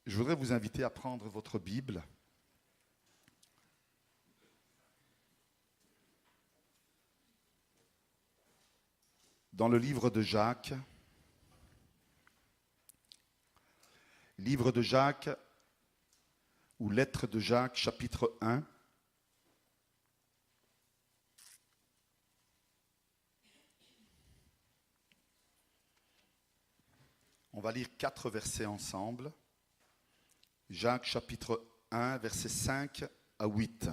Je voudrais vous inviter à prendre votre Bible. Dans le livre de Jacques, ou lettre de Jacques, chapitre 1. On va lire 4 versets ensemble. Jacques, chapitre 1, versets 5 à 8.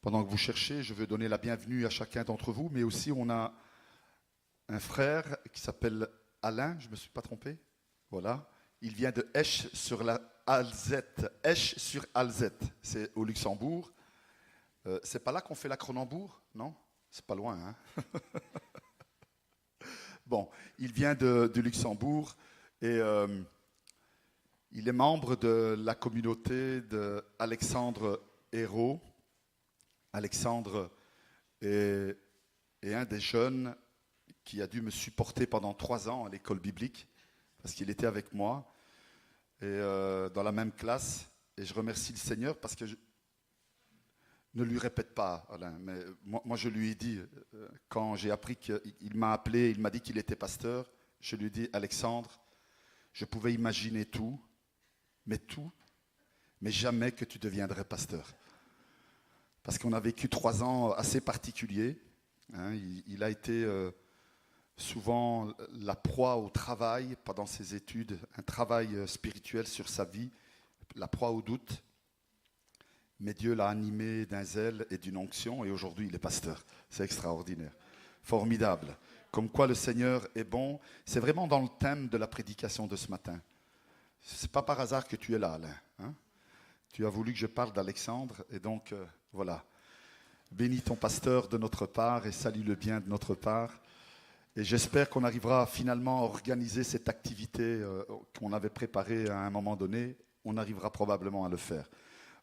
Pendant que vous cherchez, je veux donner la bienvenue à chacun d'entre vous, mais aussi on a un frère qui s'appelle Alain, je ne me suis pas trompé. Voilà. Il vient de Esch sur la Alzette. Esch sur Alzette, c'est au Luxembourg. C'est pas là qu'on fait la Cronenbourg, non? C'est pas loin, hein? Bon, il vient de Luxembourg et il est membre de la communauté d'Alexandre Hérault. Alexandre est un des jeunes qui a dû me supporter pendant 3 ans à l'école biblique, parce qu'il était avec moi et dans la même classe. Et je remercie le Seigneur parce que ne lui répète pas, Alain, mais moi je lui ai dit, quand j'ai appris qu'il m'a appelé, il m'a dit qu'il était pasteur, je lui ai dit, Alexandre, je pouvais imaginer tout, mais jamais que tu deviendrais pasteur. Parce qu'on a vécu 3 ans assez particuliers. Hein, il a été souvent la proie au travail pendant ses études, un travail spirituel sur sa vie, la proie au doute. Mais Dieu l'a animé d'un zèle et d'une onction et aujourd'hui il est pasteur. C'est extraordinaire, formidable. Comme quoi le Seigneur est bon. C'est vraiment dans le thème de la prédication de ce matin. Ce n'est pas par hasard que tu es là, Alain. Hein? Tu as voulu que je parle d'Alexandre et donc voilà. Bénis ton pasteur de notre part et salue-le bien de notre part. Et j'espère qu'on arrivera finalement à organiser cette activité qu'on avait préparée à un moment donné. On arrivera probablement à le faire.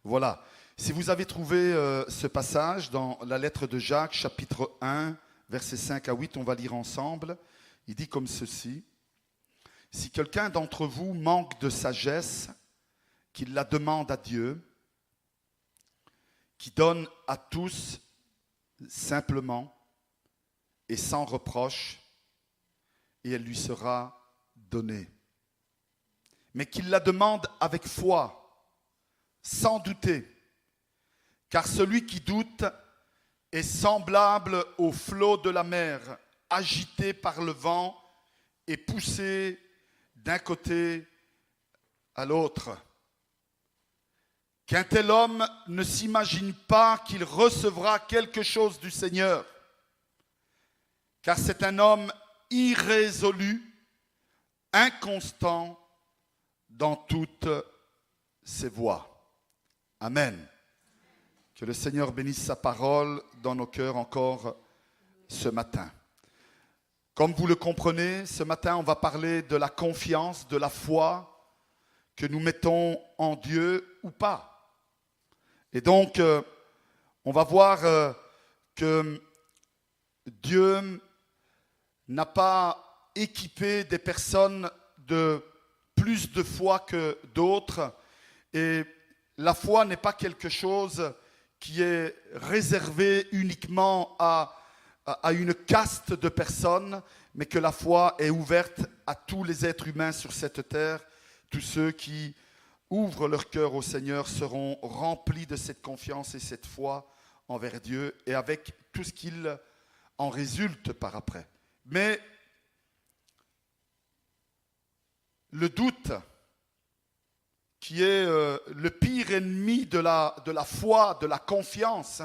Voilà. Si vous avez trouvé ce passage dans la lettre de Jacques, chapitre 1, versets 5 à 8, on va lire ensemble. Il dit comme ceci. « Si quelqu'un d'entre vous manque de sagesse, qu'il la demande à Dieu, qui donne à tous simplement et sans reproche, et elle lui sera donnée. Mais qu'il la demande avec foi, sans douter, car celui qui doute est semblable au flot de la mer, agité par le vent et poussé d'un côté à l'autre. Qu'un tel homme ne s'imagine pas qu'il recevra quelque chose du Seigneur, car c'est un homme irrésolu, inconstant dans toutes ses voies. Amen. Que le Seigneur bénisse sa parole dans nos cœurs encore ce matin. Comme vous le comprenez, ce matin, on va parler de la confiance, de la foi que nous mettons en Dieu ou pas. Et donc, on va voir que Dieu n'a pas équipé des personnes de plus de foi que d'autres. Et la foi n'est pas quelque chose qui est réservé uniquement à une caste de personnes, mais que la foi est ouverte à tous les êtres humains sur cette terre. Tous ceux qui ouvrent leur cœur au Seigneur seront remplis de cette confiance et cette foi envers Dieu et avec tout ce qu'il en résulte par après. Mais le doute, qui est le pire ennemi de la foi, de la confiance,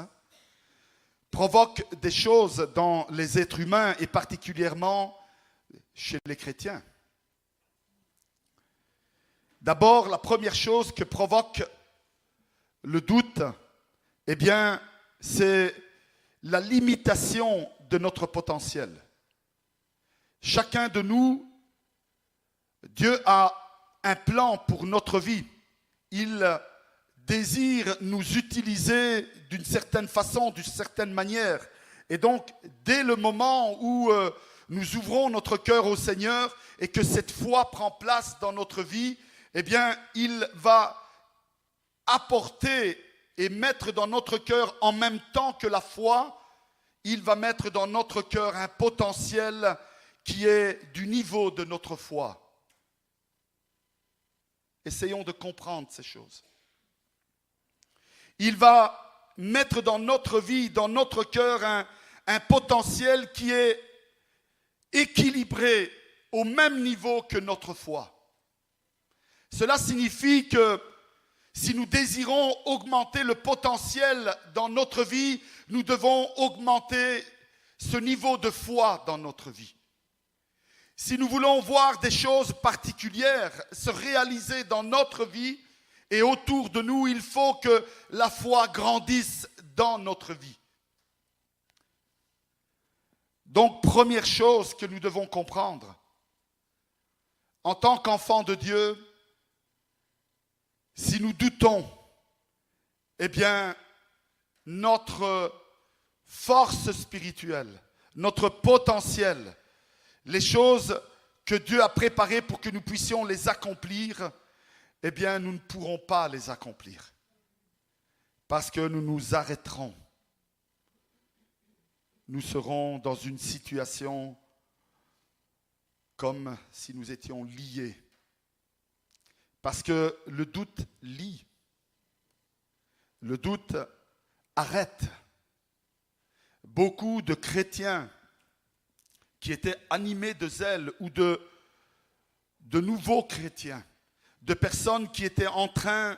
provoque des choses dans les êtres humains et particulièrement chez les chrétiens. D'abord, la première chose que provoque le doute, eh bien, c'est la limitation de notre potentiel. Chacun de nous, Dieu a un plan pour notre vie. Il désire nous utiliser d'une certaine façon, d'une certaine manière. Et donc, dès le moment où nous ouvrons notre cœur au Seigneur et que cette foi prend place dans notre vie, eh bien, il va apporter et mettre dans notre cœur en même temps que la foi, il va mettre dans notre cœur un potentiel qui est du niveau de notre foi. Essayons de comprendre ces choses. Il va mettre dans notre vie, dans notre cœur, un potentiel qui est équilibré au même niveau que notre foi. Cela signifie que si nous désirons augmenter le potentiel dans notre vie, nous devons augmenter ce niveau de foi dans notre vie. Si nous voulons voir des choses particulières se réaliser dans notre vie et autour de nous, il faut que la foi grandisse dans notre vie. Donc, première chose que nous devons comprendre, en tant qu'enfants de Dieu, si nous doutons, eh bien, notre force spirituelle, notre potentiel, les choses que Dieu a préparées pour que nous puissions les accomplir, eh bien, nous ne pourrons pas les accomplir. Parce que nous nous arrêterons. Nous serons dans une situation comme si nous étions liés. Parce que le doute lie. Le doute arrête. Beaucoup de chrétiens qui étaient animés de zèle ou de nouveaux chrétiens, de personnes qui étaient en train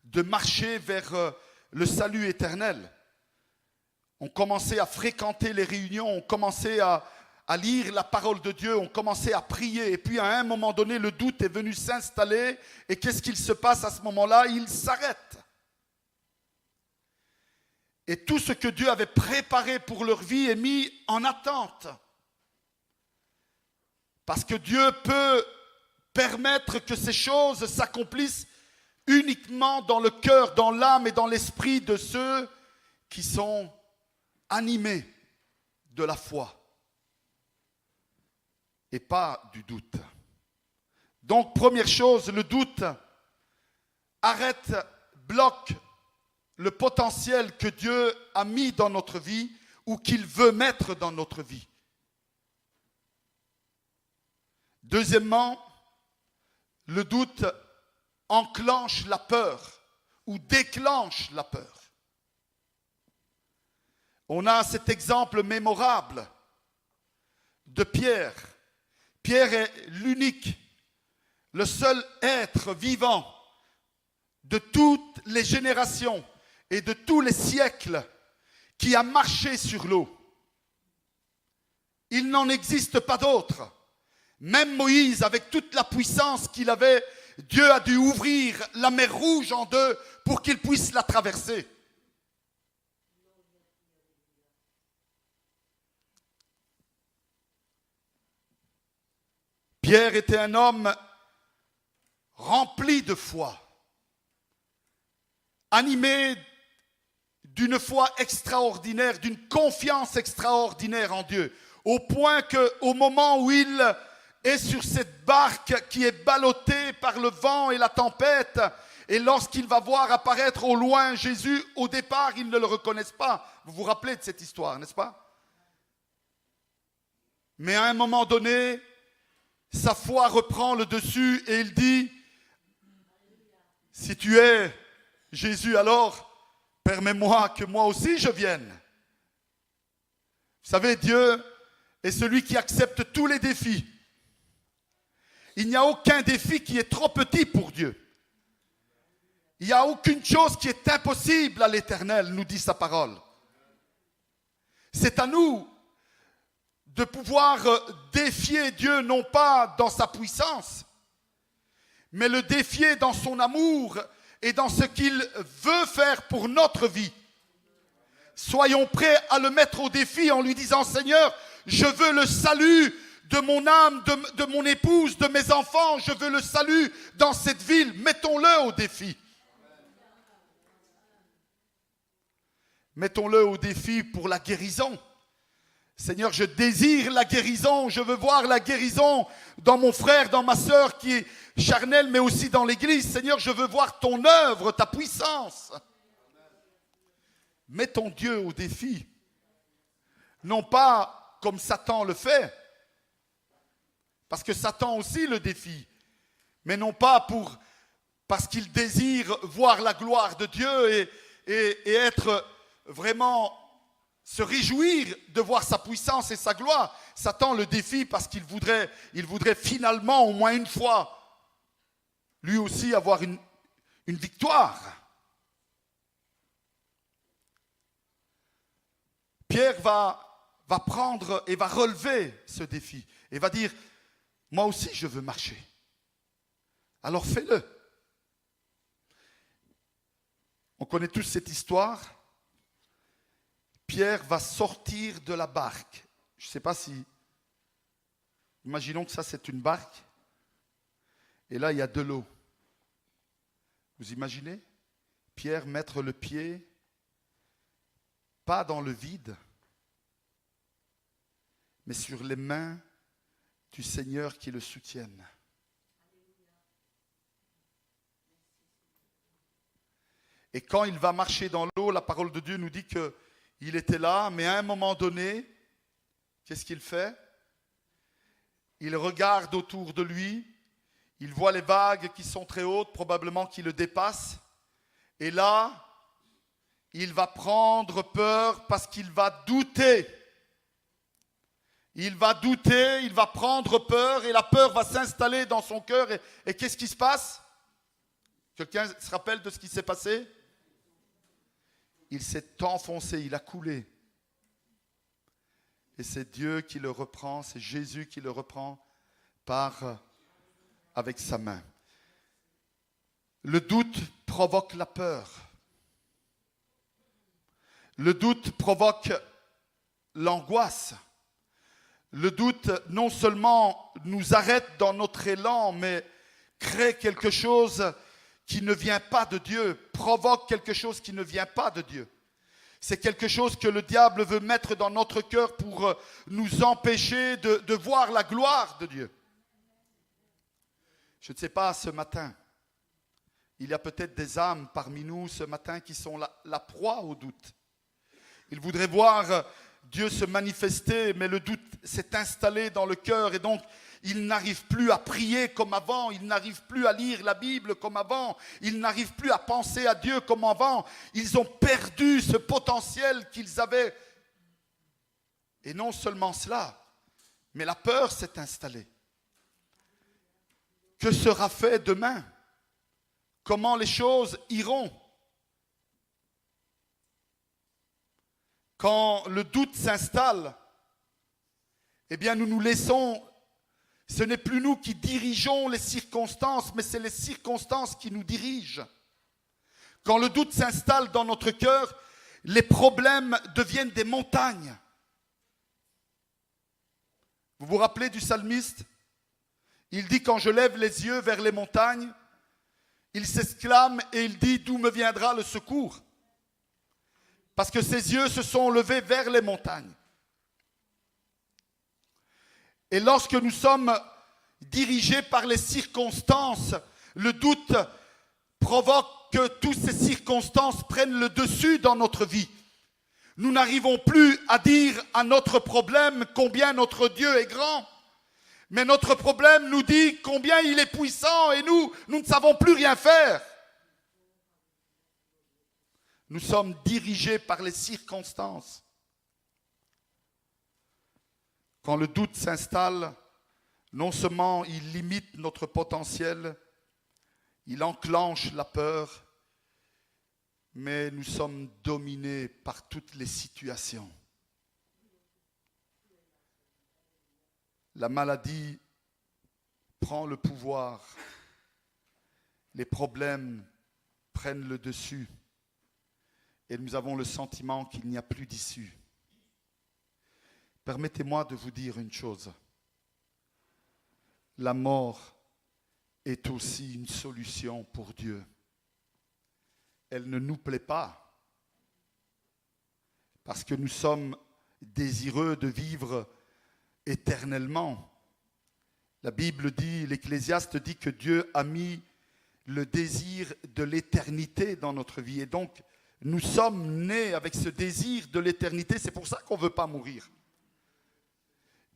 de marcher vers le salut éternel, ont commencé à fréquenter les réunions, ont commencé à lire la parole de Dieu, ont commencé à prier. Et puis à un moment donné, le doute est venu s'installer. Et qu'est-ce qu'il se passe à ce moment-là? Ils s'arrêtent. Et tout ce que Dieu avait préparé pour leur vie est mis en attente. Parce que Dieu peut permettre que ces choses s'accomplissent uniquement dans le cœur, dans l'âme et dans l'esprit de ceux qui sont animés de la foi et pas du doute. Donc, première chose, le doute arrête, bloque le potentiel que Dieu a mis dans notre vie ou qu'il veut mettre dans notre vie. Deuxièmement, le doute enclenche la peur ou déclenche la peur. On a cet exemple mémorable de Pierre. Pierre est l'unique, le seul être vivant de toutes les générations et de tous les siècles qui a marché sur l'eau. Il n'en existe pas d'autre. Même Moïse, avec toute la puissance qu'il avait, Dieu a dû ouvrir la mer Rouge en deux pour qu'il puisse la traverser. Pierre était un homme rempli de foi, animé d'une foi extraordinaire, d'une confiance extraordinaire en Dieu, au point qu'au moment où il est sur cette barque qui est ballottée par le vent et la tempête, et lorsqu'il va voir apparaître au loin Jésus, au départ, ils ne le reconnaissent pas. Vous vous rappelez de cette histoire, n'est-ce pas? Mais à un moment donné, sa foi reprend le dessus et il dit, si tu es Jésus, alors permets-moi que moi aussi je vienne. Vous savez, Dieu est celui qui accepte tous les défis. Il n'y a aucun défi qui est trop petit pour Dieu. Il n'y a aucune chose qui est impossible à l'Éternel, nous dit sa parole. C'est à nous de pouvoir défier Dieu, non pas dans sa puissance, mais le défier dans son amour et dans ce qu'il veut faire pour notre vie. Soyons prêts à le mettre au défi en lui disant, Seigneur, je veux le salut de mon âme, de mon épouse, de mes enfants, je veux le salut dans cette ville. Mettons-le au défi. Mettons-le au défi pour la guérison. Seigneur, je désire la guérison, je veux voir la guérison dans mon frère, dans ma sœur qui est charnelle, mais aussi dans l'église. Seigneur, je veux voir ton œuvre, ta puissance. Mets ton Dieu au défi. Non pas comme Satan le fait, parce que Satan aussi le défie, mais non pas parce qu'il désire voir la gloire de Dieu et être vraiment, se réjouir de voir sa puissance et sa gloire. Satan le défie parce qu'il voudrait finalement, au moins une fois, lui aussi avoir une victoire. Pierre va prendre et va relever ce défi et va dire, moi aussi je veux marcher. Alors fais-le. On connaît tous cette histoire. Pierre va sortir de la barque. Je ne sais pas si... Imaginons que ça c'est une barque. Et là il y a de l'eau. Vous imaginez? Pierre mettre le pied, pas dans le vide, mais sur les mains du Seigneur qui le soutiennent. Et quand il va marcher dans l'eau, la parole de Dieu nous dit qu'il était là, mais à un moment donné, qu'est-ce qu'il fait? Il regarde autour de lui, il voit les vagues qui sont très hautes, probablement qui le dépassent. Et là, il va prendre peur parce qu'il va douter. Il va douter, il va prendre peur et la peur va s'installer dans son cœur. Et qu'est-ce qui se passe? Quelqu'un se rappelle de ce qui s'est passé? Il s'est enfoncé, il a coulé. Et c'est Dieu qui le reprend, c'est Jésus qui le reprend avec sa main. Le doute provoque la peur. Le doute provoque l'angoisse. Le doute non seulement nous arrête dans notre élan, mais crée quelque chose qui ne vient pas de Dieu, provoque quelque chose qui ne vient pas de Dieu. C'est quelque chose que le diable veut mettre dans notre cœur pour nous empêcher de voir la gloire de Dieu. Je ne sais pas, ce matin, il y a peut-être des âmes parmi nous ce matin qui sont la proie au doute. Ils voudraient voir Dieu se manifester, mais le doute s'est installé dans le cœur et donc ils n'arrivent plus à prier comme avant, ils n'arrivent plus à lire la Bible comme avant, ils n'arrivent plus à penser à Dieu comme avant. Ils ont perdu ce potentiel qu'ils avaient. Et non seulement cela, mais la peur s'est installée. Que sera fait demain? Comment les choses iront? Quand le doute s'installe, eh bien nous nous laissons, ce n'est plus nous qui dirigeons les circonstances, mais c'est les circonstances qui nous dirigent. Quand le doute s'installe dans notre cœur, les problèmes deviennent des montagnes. Vous vous rappelez du psalmiste? Il dit, quand je lève les yeux vers les montagnes, il s'exclame et il dit, d'où me viendra le secours? Parce que ses yeux se sont levés vers les montagnes. Et lorsque nous sommes dirigés par les circonstances, le doute provoque que toutes ces circonstances prennent le dessus dans notre vie. Nous n'arrivons plus à dire à notre problème combien notre Dieu est grand. Mais notre problème nous dit combien il est puissant et nous ne savons plus rien faire. Nous sommes dirigés par les circonstances. Quand le doute s'installe, non seulement il limite notre potentiel, il enclenche la peur, mais nous sommes dominés par toutes les situations. La maladie prend le pouvoir, les problèmes prennent le dessus et nous avons le sentiment qu'il n'y a plus d'issue. Permettez-moi de vous dire une chose. La mort est aussi une solution pour Dieu. Elle ne nous plaît pas parce que nous sommes désireux de vivre éternellement. La Bible dit, l'Ecclésiaste dit que Dieu a mis le désir de l'éternité dans notre vie. Et donc, nous sommes nés avec ce désir de l'éternité. C'est pour ça qu'on ne veut pas mourir.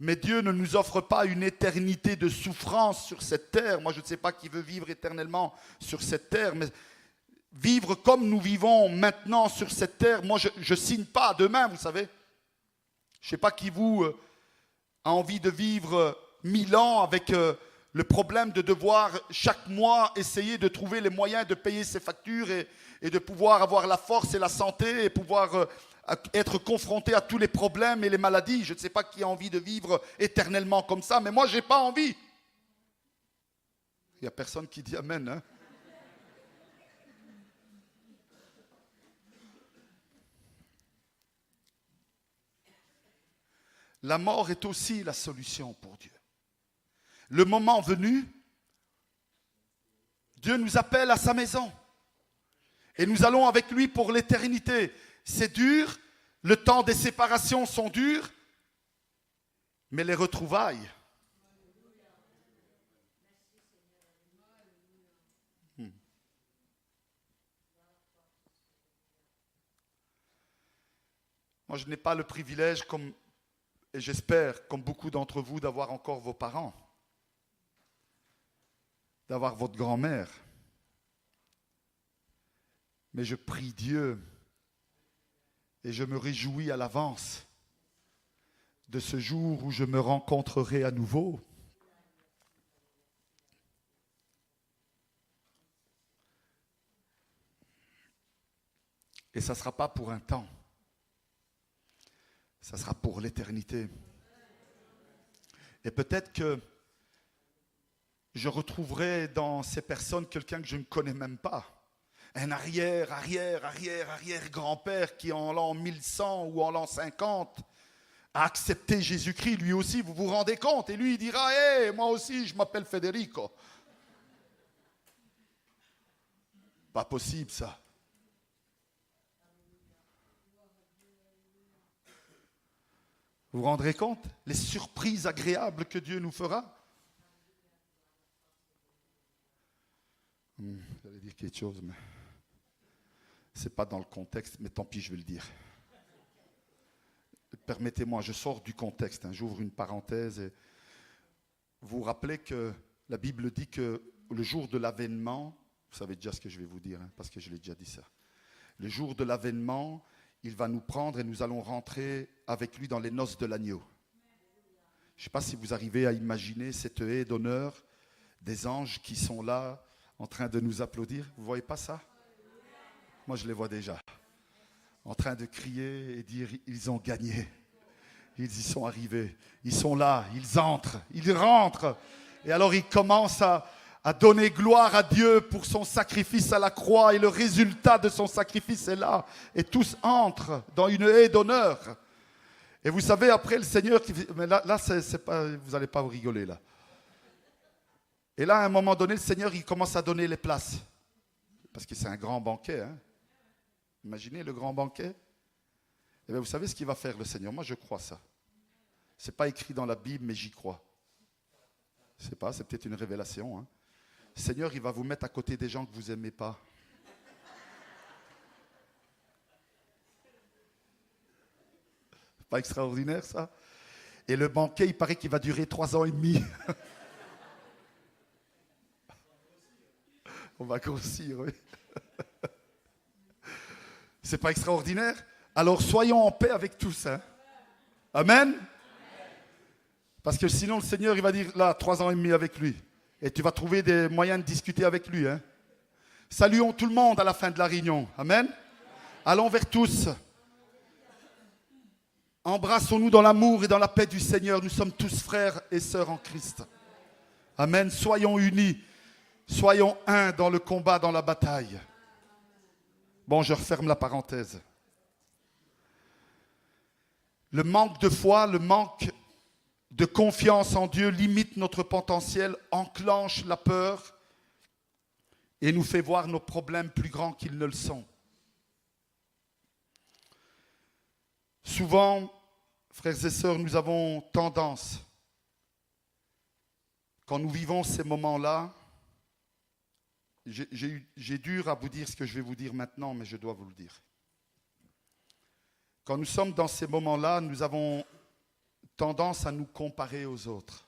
Mais Dieu ne nous offre pas une éternité de souffrance sur cette terre. Moi, je ne sais pas qui veut vivre éternellement sur cette terre, mais vivre comme nous vivons maintenant sur cette terre, moi, je ne signe pas demain, vous savez. Je ne sais pas qui vous a envie de vivre 1000 ans avec le problème de devoir chaque mois essayer de trouver les moyens de payer ses factures et de pouvoir avoir la force et la santé et pouvoir être confronté à tous les problèmes et les maladies. Je ne sais pas qui a envie de vivre éternellement comme ça, mais moi, je n'ai pas envie. Il n'y a personne qui dit Amen. Hein? La mort est aussi la solution pour Dieu. Le moment venu, Dieu nous appelle à sa maison. Et nous allons avec lui pour l'éternité. C'est dur, le temps des séparations sont durs, mais les retrouvailles. Moi, je n'ai pas le privilège, et j'espère, comme beaucoup d'entre vous, d'avoir encore vos parents, d'avoir votre grand-mère. Mais je prie Dieu et je me réjouis à l'avance de ce jour où je me rencontrerai à nouveau. Et ça ne sera pas pour un temps. Ça sera pour l'éternité. Et peut-être que je retrouverai dans ces personnes quelqu'un que je ne connais même pas. Un arrière-grand-père qui en l'an 1100 ou en l'an 50 a accepté Jésus-Christ, lui aussi, vous vous rendez compte? Et lui, il dira, hey, moi aussi, je m'appelle Federico. Pas possible, ça. Vous vous rendrez compte? Les surprises agréables que Dieu nous fera. J'allais dire quelque chose, mais ce n'est pas dans le contexte, mais tant pis, je vais le dire. Permettez-moi, je sors du contexte, hein, j'ouvre une parenthèse. Et vous vous rappelez que la Bible dit que le jour de l'avènement, vous savez déjà ce que je vais vous dire, hein, parce que je l'ai déjà dit ça. Le jour de l'avènement, il va nous prendre et nous allons rentrer avec lui dans les noces de l'agneau. Je ne sais pas si vous arrivez à imaginer cette haie d'honneur des anges qui sont là en train de nous applaudir. Vous ne voyez pas ça? Moi, je les vois déjà. En train de crier et dire, ils ont gagné. Ils y sont arrivés. Ils sont là, ils entrent, ils rentrent. Et alors, ils commencent à donner gloire à Dieu pour son sacrifice à la croix. Et le résultat de son sacrifice est là. Et tous entrent dans une haie d'honneur. Et vous savez, après, le Seigneur... Mais là c'est pas, vous n'allez pas vous rigoler, là. Et là, à un moment donné, le Seigneur, il commence à donner les places. Parce que c'est un grand banquet. Hein. Imaginez le grand banquet. Et bien, vous savez ce qu'il va faire, le Seigneur? Moi, je crois ça. Ce n'est pas écrit dans la Bible, mais j'y crois. Je ne sais pas, c'est peut-être une révélation. Hein. Le Seigneur, il va vous mettre à côté des gens que vous n'aimez pas. Pas extraordinaire, ça? Et le banquet, il paraît qu'il va durer 3 ans et demi. On va grossir, oui. C'est pas extraordinaire? Alors soyons en paix avec tous. Hein? Amen? Parce que sinon le Seigneur, il va dire, là, 3 ans et demi avec lui. Et tu vas trouver des moyens de discuter avec lui. Hein? Saluons tout le monde à la fin de la réunion. Amen? Allons vers tous. Embrassons-nous dans l'amour et dans la paix du Seigneur. Nous sommes tous frères et sœurs en Christ. Amen. Soyons unis. Soyons un dans le combat, dans la bataille. Bon, je referme la parenthèse. Le manque de foi, le manque de confiance en Dieu limite notre potentiel, enclenche la peur et nous fait voir nos problèmes plus grands qu'ils ne le sont. Souvent, Frères et sœurs, nous avons tendance, quand nous vivons ces moments-là, j'ai dur à vous dire ce que je vais vous dire maintenant, mais je dois vous le dire. Quand nous sommes dans ces moments-là, nous avons tendance à nous comparer aux autres.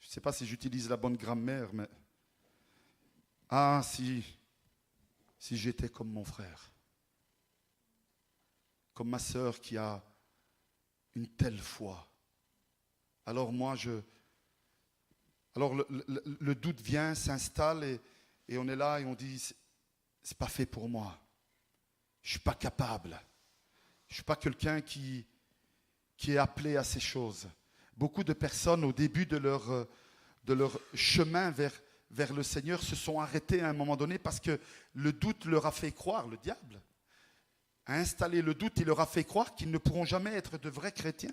Je ne sais pas si j'utilise la bonne grammaire, mais ah, si j'étais comme mon frère, comme ma sœur qui a une telle foi. Alors moi, le doute vient, s'installe et on est là et on dit, c'est pas fait pour moi. Je suis pas capable. Je suis pas quelqu'un qui est appelé à ces choses. Beaucoup de personnes, au début de leur chemin vers le Seigneur, se sont arrêtées à un moment donné parce que le doute leur a fait croire, le diable a installé le doute, il leur a fait croire qu'ils ne pourront jamais être de vrais chrétiens.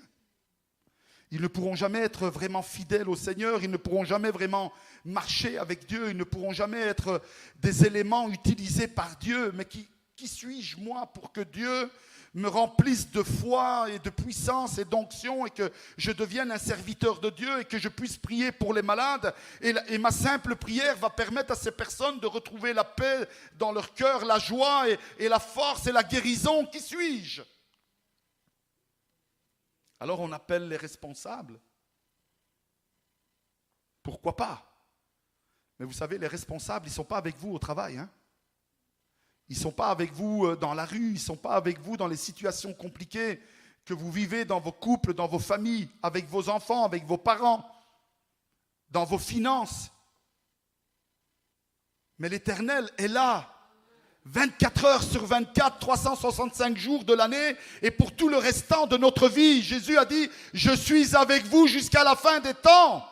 Ils ne pourront jamais être vraiment fidèles au Seigneur, ils ne pourront jamais vraiment marcher avec Dieu, ils ne pourront jamais être des éléments utilisés par Dieu. Mais qui suis-je moi pour que Dieu me remplisse de foi et de puissance et d'onction et que je devienne un serviteur de Dieu et que je puisse prier pour les malades et ma simple prière va permettre à ces personnes de retrouver la paix dans leur cœur, la joie et la force et la guérison. Qui suis-je? Alors on appelle les responsables. Pourquoi pas? Mais vous savez, les responsables, ils ne sont pas avec vous au travail, hein? Ils ne sont pas avec vous dans la rue, ils ne sont pas avec vous dans les situations compliquées que vous vivez dans vos couples, dans vos familles, avec vos enfants, avec vos parents, dans vos finances. Mais l'Éternel est là, 24 heures sur 24, 365 jours de l'année, et pour tout le restant de notre vie. Jésus a dit, je suis avec vous jusqu'à la fin des temps.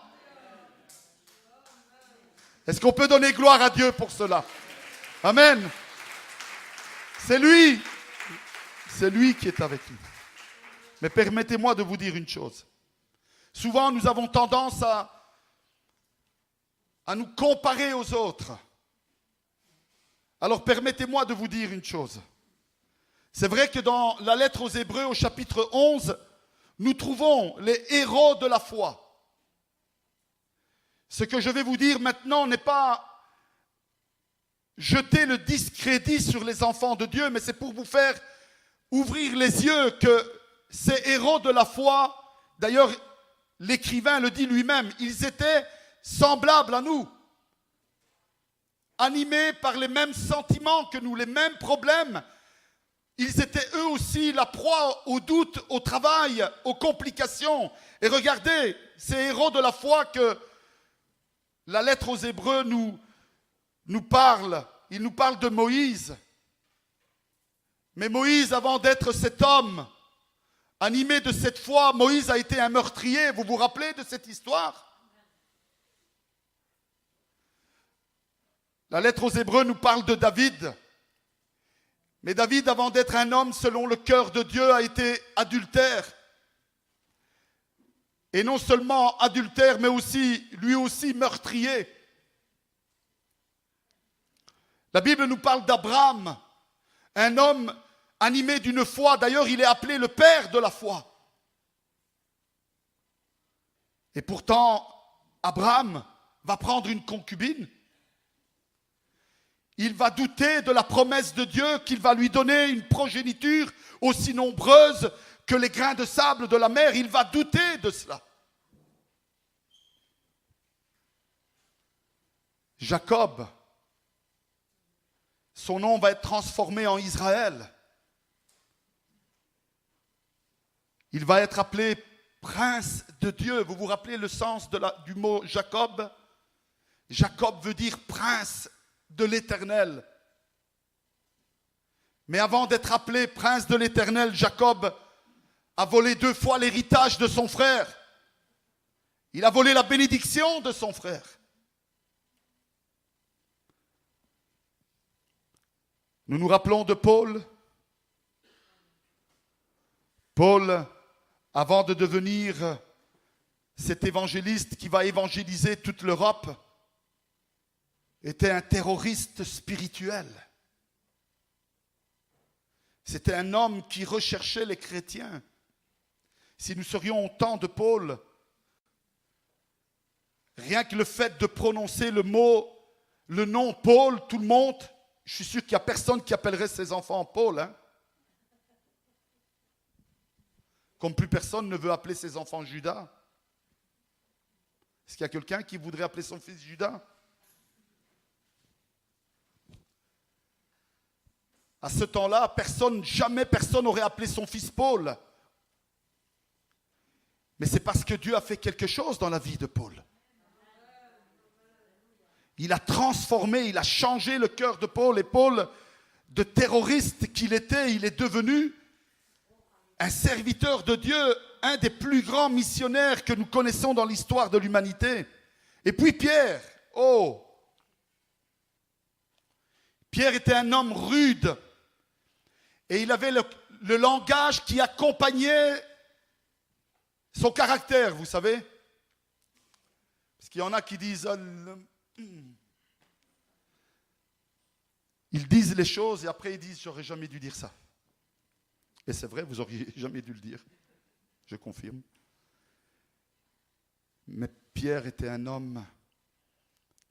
Est-ce qu'on peut donner gloire à Dieu pour cela? Amen. C'est lui qui est avec nous. Mais permettez-moi de vous dire une chose. Souvent, nous avons tendance à nous comparer aux autres. Alors, permettez-moi de vous dire une chose. C'est vrai que dans la lettre aux Hébreux, au chapitre 11, nous trouvons les héros de la foi. Ce que je vais vous dire maintenant n'est pas jeter le discrédit sur les enfants de Dieu, mais c'est pour vous faire ouvrir les yeux que ces héros de la foi, d'ailleurs l'écrivain le dit lui-même, ils étaient semblables à nous, animés par les mêmes sentiments que nous, les mêmes problèmes. Ils étaient eux aussi la proie au doute, au travail, aux complications. Et regardez, ces héros de la foi que la lettre aux Hébreux nous parle, il nous parle de Moïse. Mais Moïse, avant d'être cet homme animé de cette foi, Moïse a été un meurtrier. Vous vous rappelez de cette histoire? La lettre aux Hébreux nous parle de David. Mais David, avant d'être un homme selon le cœur de Dieu, a été adultère. Et non seulement adultère, mais aussi, lui aussi, meurtrier. La Bible nous parle d'Abraham, un homme animé d'une foi. D'ailleurs, il est appelé le père de la foi. Et pourtant, Abraham va prendre une concubine. Il va douter de la promesse de Dieu qu'il va lui donner une progéniture aussi nombreuse que les grains de sable de la mer. Il va douter de cela. Jacob, son nom va être transformé en Israël. Il va être appelé prince de Dieu. Vous vous rappelez le sens du mot Jacob? Jacob veut dire prince de l'Éternel. Mais avant d'être appelé prince de l'Éternel, Jacob a volé 2 fois l'héritage de son frère. Il a volé la bénédiction de son frère. Nous nous rappelons de Paul. Paul, avant de devenir cet évangéliste qui va évangéliser toute l'Europe, était un terroriste spirituel. C'était un homme qui recherchait les chrétiens. Si nous serions au temps de Paul, rien que le fait de prononcer le nom Paul, tout le monde, je suis sûr qu'il n'y a personne qui appellerait ses enfants Paul. Hein? Comme plus personne ne veut appeler ses enfants Judas. Est-ce qu'il y a quelqu'un qui voudrait appeler son fils Judas? À ce temps-là, jamais personne n'aurait appelé son fils Paul. Mais c'est parce que Dieu a fait quelque chose dans la vie de Paul. Il a transformé, il a changé le cœur de Paul. Et Paul, de terroriste qu'il était, il est devenu un serviteur de Dieu, un des plus grands missionnaires que nous connaissons dans l'histoire de l'humanité. Et puis Pierre, Pierre était un homme rude. Et il avait le langage qui accompagnait son caractère, vous savez. Parce qu'il y en a qui disent... Ils disent les choses et après ils disent « j'aurais jamais dû dire ça ». Et c'est vrai, vous n'auriez jamais dû le dire. Je confirme. Mais Pierre était un homme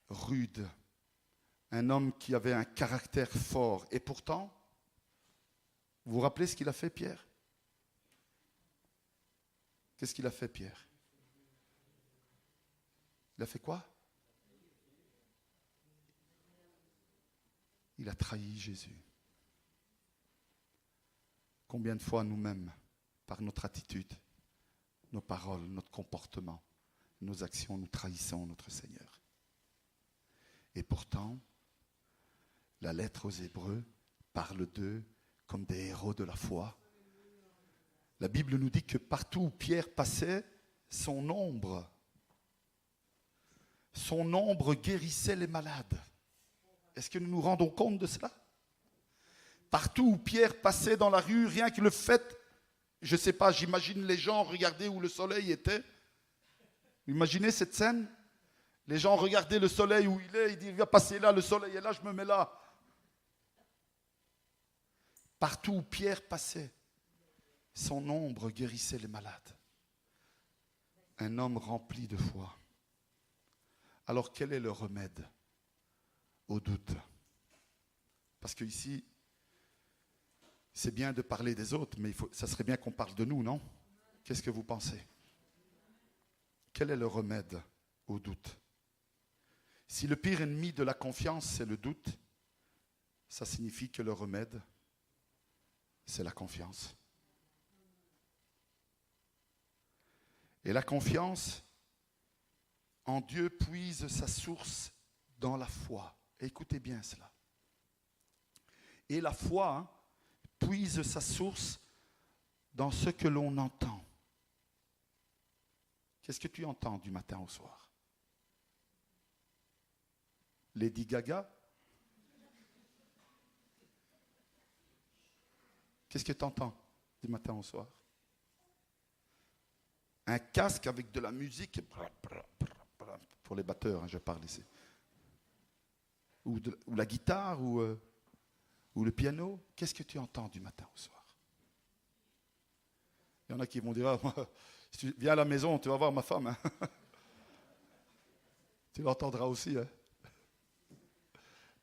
rude, un homme qui avait un caractère fort. Et pourtant, vous vous rappelez ce qu'il a fait, Pierre? Qu'est-ce qu'il a fait, Pierre? Il a fait quoi? Il a trahi Jésus. Combien de fois nous-mêmes, par notre attitude, nos paroles, notre comportement, nos actions, nous trahissons notre Seigneur. Et pourtant, la lettre aux Hébreux parle d'eux comme des héros de la foi. La Bible nous dit que partout où Pierre passait, son ombre guérissait les malades. Est-ce que nous nous rendons compte de cela? Partout où Pierre passait dans la rue, rien que le fait, je ne sais pas, j'imagine les gens regarder où le soleil était. Imaginez cette scène. Les gens regardaient le soleil où il est, ils disent, il va passer là, le soleil est là, je me mets là. Partout où Pierre passait, son ombre guérissait les malades. Un homme rempli de foi. Alors quel est le remède au doute? Parce qu'ici, c'est bien de parler des autres, mais ça serait bien qu'on parle de nous, non? Qu'est-ce que vous pensez? Quel est le remède au doute? Si le pire ennemi de la confiance, c'est le doute, ça signifie que le remède, c'est la confiance. Et la confiance en Dieu puise sa source dans la foi. Écoutez bien cela. Et la foi puise sa source dans ce que l'on entend. Qu'est-ce que tu entends du matin au soir? Lady Gaga? Qu'est-ce que tu entends du matin au soir? Un casque avec de la musique, pour les batteurs, je parle ici. Ou la guitare, ou le piano. Qu'est-ce que tu entends du matin au soir? Il y en a qui vont dire, si tu viens à la maison, tu vas voir ma femme. Hein. Tu l'entendras aussi. Hein.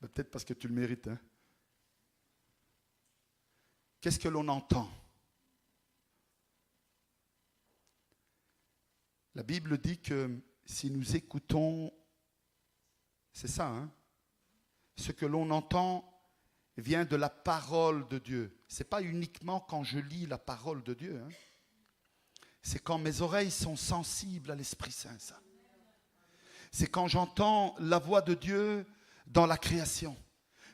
Mais peut-être parce que tu le mérites. Hein. Qu'est-ce que l'on entend? La Bible dit que si nous écoutons, c'est ça, hein, ce que l'on entend vient de la parole de Dieu. Ce n'est pas uniquement quand je lis la parole de Dieu. Hein. C'est quand mes oreilles sont sensibles à l'Esprit Saint, ça. C'est quand j'entends la voix de Dieu dans la création.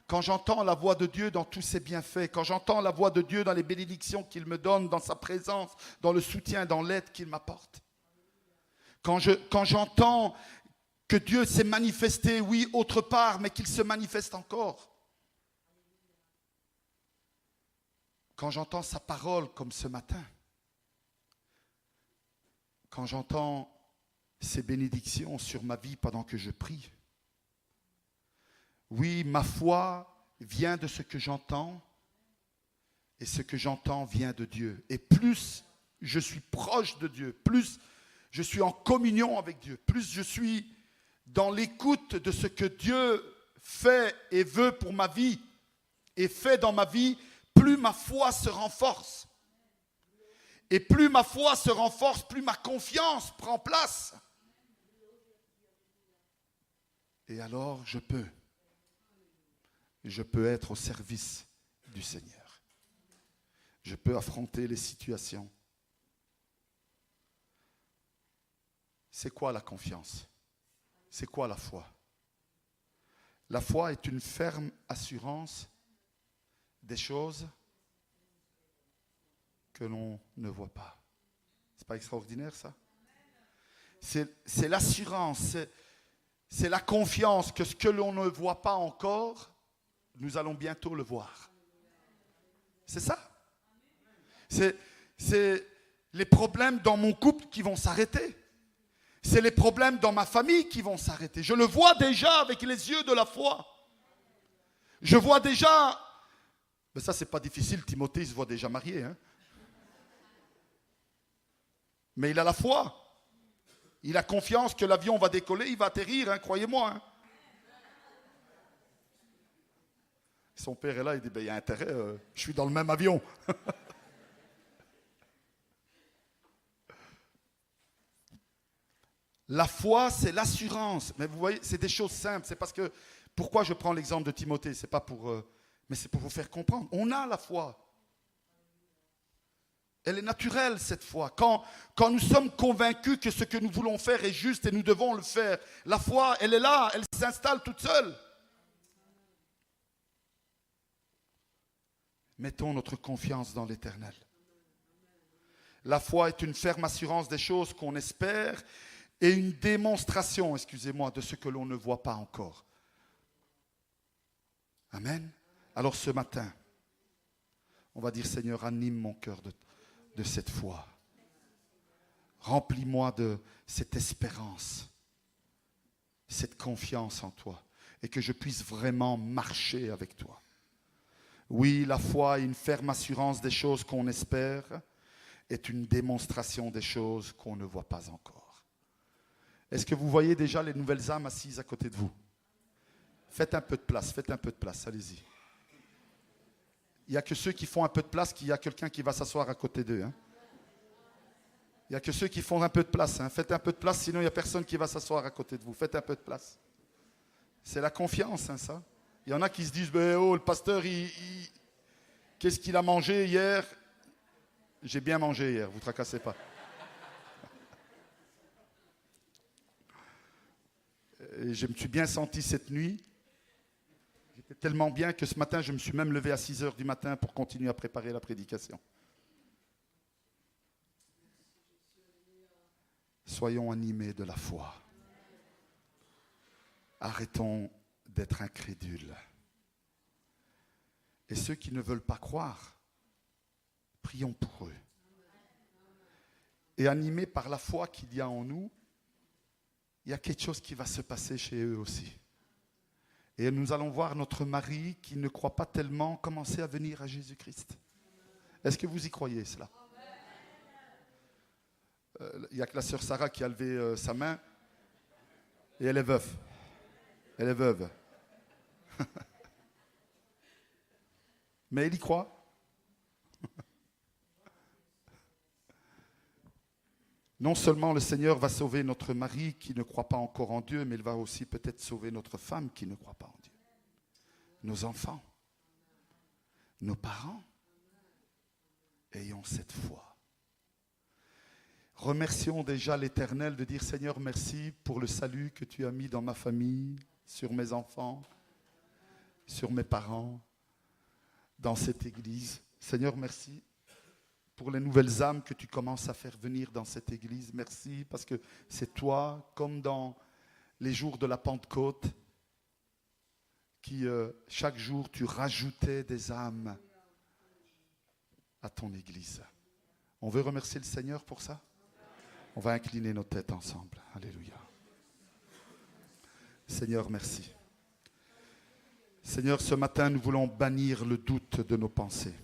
Quand j'entends la voix de Dieu dans tous ses bienfaits. Quand j'entends la voix de Dieu dans les bénédictions qu'il me donne, dans sa présence, dans le soutien, dans l'aide qu'il m'apporte. Quand j'entends que Dieu s'est manifesté, oui, autre part, mais qu'il se manifeste encore. Quand j'entends sa parole comme ce matin. Quand j'entends ses bénédictions sur ma vie pendant que je prie. Oui, ma foi vient de ce que j'entends, et ce que j'entends vient de Dieu. Et plus je suis proche de Dieu, plus je suis en communion avec Dieu, plus je suis dans l'écoute de ce que Dieu fait et veut pour ma vie et fait dans ma vie, plus ma foi se renforce. Et plus ma foi se renforce, plus ma confiance prend place. Et alors je peux être au service du Seigneur. Je peux affronter les situations. C'est quoi la confiance? C'est quoi la foi? La foi est une ferme assurance des choses que l'on ne voit pas. C'est pas extraordinaire ça? C'est l'assurance, c'est la confiance que ce que l'on ne voit pas encore, nous allons bientôt le voir. C'est ça. C'est les problèmes dans mon couple qui vont s'arrêter. C'est les problèmes dans ma famille qui vont s'arrêter. Je le vois déjà avec les yeux de la foi. Je vois déjà... Mais ça, c'est pas difficile. Timothée, il se voit déjà marié. Hein? Mais il a la foi. Il a confiance que l'avion va décoller, il va atterrir, hein, croyez-moi. Hein? Son père est là, il dit, ben, il y a intérêt, je suis dans le même avion. La foi, c'est l'assurance. Mais vous voyez, c'est des choses simples. C'est parce que, pourquoi je prends l'exemple de Timothée? C'est pas pour, mais c'est pour vous faire comprendre. On a la foi. Elle est naturelle, cette foi. Quand nous sommes convaincus que ce que nous voulons faire est juste et nous devons le faire, la foi, elle est là, elle s'installe toute seule. Mettons notre confiance dans l'Éternel. La foi est une ferme assurance des choses qu'on espère et une démonstration, excusez-moi, de ce que l'on ne voit pas encore. Amen. Alors ce matin, on va dire, Seigneur, anime mon cœur de cette foi. Remplis-moi de cette espérance, cette confiance en toi, et que je puisse vraiment marcher avec toi. Oui, la foi est une ferme assurance des choses qu'on espère, est une démonstration des choses qu'on ne voit pas encore. Est-ce que vous voyez déjà les nouvelles âmes assises à côté de vous? Faites un peu de place, allez-y. Il n'y a que ceux qui font un peu de place qu'il y a quelqu'un qui va s'asseoir à côté d'eux. Hein. Il n'y a que ceux qui font un peu de place. Hein. Faites un peu de place, sinon il n'y a personne qui va s'asseoir à côté de vous. Faites un peu de place. C'est la confiance, hein, ça. Il y en a qui se disent, ben, oh, le pasteur, qu'est-ce qu'il a mangé hier? J'ai bien mangé hier, vous ne tracassez pas. Et je me suis bien senti cette nuit. J'étais tellement bien que ce matin, je me suis même levé à 6 heures du matin pour continuer à préparer la prédication. Soyons animés de la foi. Arrêtons d'être incrédules. Et ceux qui ne veulent pas croire, prions pour eux. Et animés par la foi qu'il y a en nous, il y a quelque chose qui va se passer chez eux aussi. Et nous allons voir notre mari qui ne croit pas tellement commencer à venir à Jésus-Christ. Est-ce que vous y croyez cela? Il n'y a que la sœur Sarah qui a levé sa main et elle est veuve. Elle est veuve. Mais elle y croit. Non seulement le Seigneur va sauver notre mari qui ne croit pas encore en Dieu, mais il va aussi peut-être sauver notre femme qui ne croit pas en Dieu. Nos enfants, nos parents, ayons cette foi. Remercions déjà l'Éternel de dire, Seigneur, merci pour le salut que tu as mis dans ma famille, sur mes enfants, sur mes parents, dans cette église. Seigneur, merci pour les nouvelles âmes que tu commences à faire venir dans cette église. Merci parce que c'est toi, comme dans les jours de la Pentecôte, qui chaque jour tu rajoutais des âmes à ton église. On veut remercier le Seigneur pour ça? On va incliner nos têtes ensemble. Alléluia. Seigneur, merci. Seigneur, ce matin, nous voulons bannir le doute de nos pensées.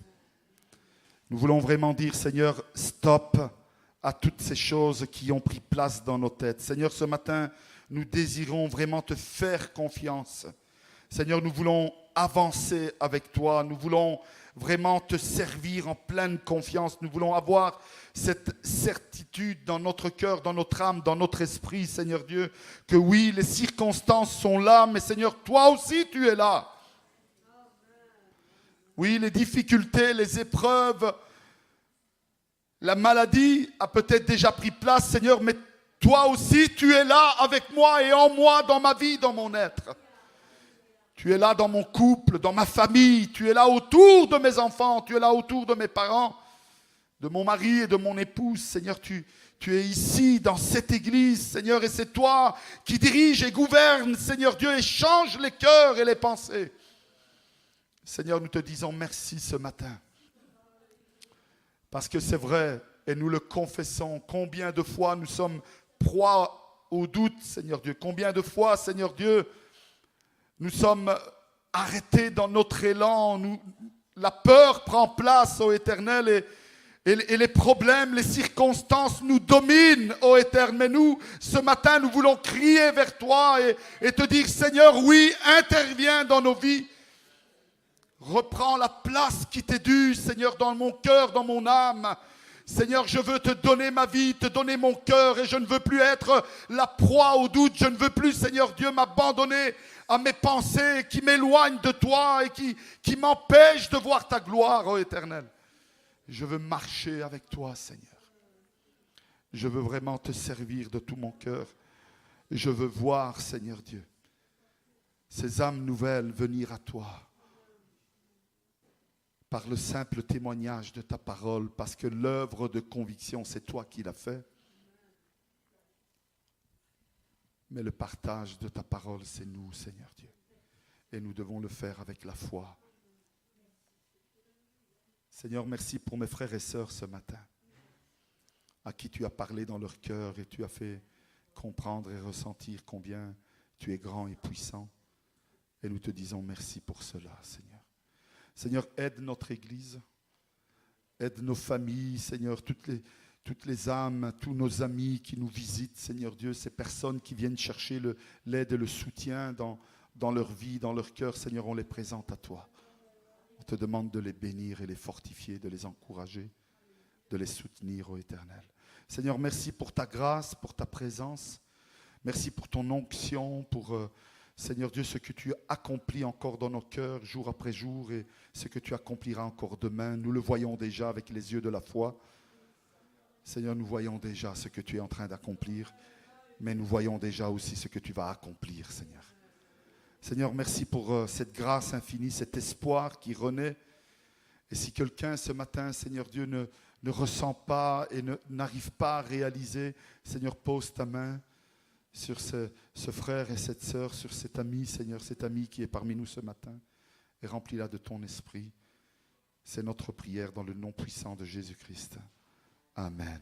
Nous voulons vraiment dire, Seigneur, stop à toutes ces choses qui ont pris place dans nos têtes. Seigneur, ce matin, nous désirons vraiment te faire confiance. Seigneur, nous voulons avancer avec toi. Nous voulons vraiment te servir en pleine confiance. Nous voulons avoir cette certitude dans notre cœur, dans notre âme, dans notre esprit, Seigneur Dieu, que oui, les circonstances sont là, mais Seigneur, toi aussi, tu es là. Oui, les difficultés, les épreuves, la maladie a peut-être déjà pris place, Seigneur, mais toi aussi, tu es là avec moi et en moi, dans ma vie, dans mon être. Tu es là dans mon couple, dans ma famille, tu es là autour de mes enfants, tu es là autour de mes parents, de mon mari et de mon épouse. Seigneur, tu es ici dans cette église, Seigneur, et c'est toi qui dirige et gouverne, Seigneur Dieu, et change les cœurs et les pensées. Seigneur, nous te disons merci ce matin. Parce que c'est vrai, et nous le confessons, combien de fois nous sommes proie au doute, Seigneur Dieu. Combien de fois, Seigneur Dieu, nous sommes arrêtés dans notre élan. La peur prend place, ô Éternel, et les problèmes, les circonstances nous dominent, ô Éternel. Mais nous, ce matin, nous voulons crier vers toi et te dire, Seigneur, oui, interviens dans nos vies. Reprends la place qui t'est due, Seigneur, dans mon cœur, dans mon âme. Seigneur, je veux te donner ma vie, te donner mon cœur et je ne veux plus être la proie au doute. Je ne veux plus, Seigneur Dieu, m'abandonner à mes pensées qui m'éloignent de toi et qui m'empêchent de voir ta gloire, ô Éternel. Je veux marcher avec toi, Seigneur. Je veux vraiment te servir de tout mon cœur. Je veux voir, Seigneur Dieu, ces âmes nouvelles venir à toi. Par le simple témoignage de ta parole, parce que l'œuvre de conviction, c'est toi qui l'as fait. Mais le partage de ta parole, c'est nous, Seigneur Dieu. Et nous devons le faire avec la foi. Seigneur, merci pour mes frères et sœurs ce matin, à qui tu as parlé dans leur cœur et tu as fait comprendre et ressentir combien tu es grand et puissant. Et nous te disons merci pour cela, Seigneur. Seigneur, aide notre Église, aide nos familles, Seigneur, toutes les âmes, tous nos amis qui nous visitent, Seigneur Dieu, ces personnes qui viennent chercher l'aide et le soutien dans leur vie, dans leur cœur, Seigneur, on les présente à toi. On te demande de les bénir et les fortifier, de les encourager, de les soutenir, ô Éternel. Seigneur, merci pour ta grâce, pour ta présence, merci pour ton onction, pour... Seigneur Dieu, ce que tu accomplis encore dans nos cœurs jour après jour et ce que tu accompliras encore demain, nous le voyons déjà avec les yeux de la foi. Seigneur, nous voyons déjà ce que tu es en train d'accomplir, mais nous voyons déjà aussi ce que tu vas accomplir, Seigneur. Seigneur, merci pour cette grâce infinie, cet espoir qui renaît. Et si quelqu'un ce matin, Seigneur Dieu, ne ressent pas et n'arrive pas à réaliser, Seigneur, pose ta main sur ce frère et cette sœur, sur cet ami, Seigneur, cet ami qui est parmi nous ce matin, et remplis-la de ton esprit. C'est notre prière dans le nom puissant de Jésus-Christ. Amen.